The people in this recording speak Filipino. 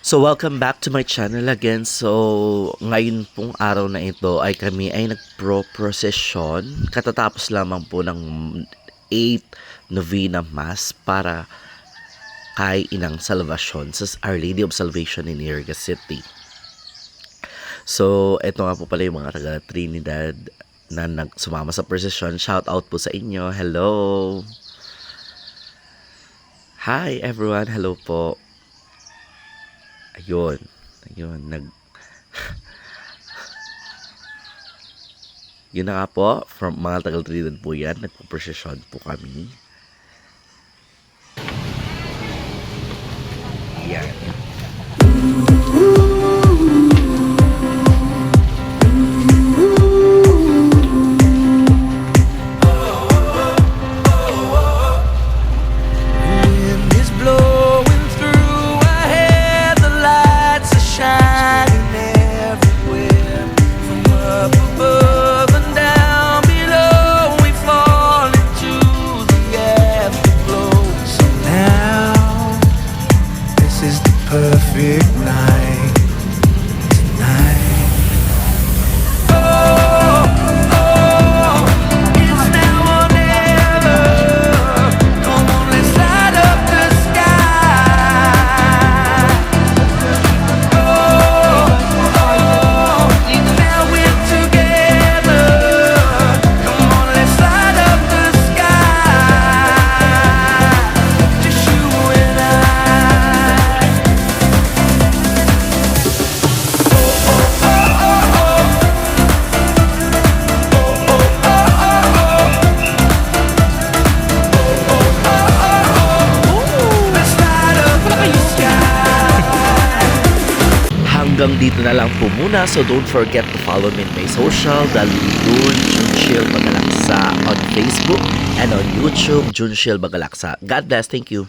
So welcome back to my channel again. So ngayon pong araw na ito ay kami ay nagpro-procession. Katatapos lamang po ng 8 Novena Mass para kay Inang Salvacion sa Our Lady of Salvation in Iriga City. So ito nga po pala yung mga taga Trinidad na sumama sa procession. Shout out po sa inyo. Hello! Hi everyone! Hello po! Ayun, yun na nga po, from mga tagal Trinidad po yan, nagpo-procession po kami. Yan. Perfect night tonight. Oh, it's now or never. Come on, let's light up the sky. Oh, now we're together. Come on, let's light up the sky. Just you and I. Hanggang dito na lang po muna. So don't forget to follow me in my social. Dalun Junshil Bagalaksa on Facebook and on YouTube, Junshil Bagalaksa. God bless. Thank you.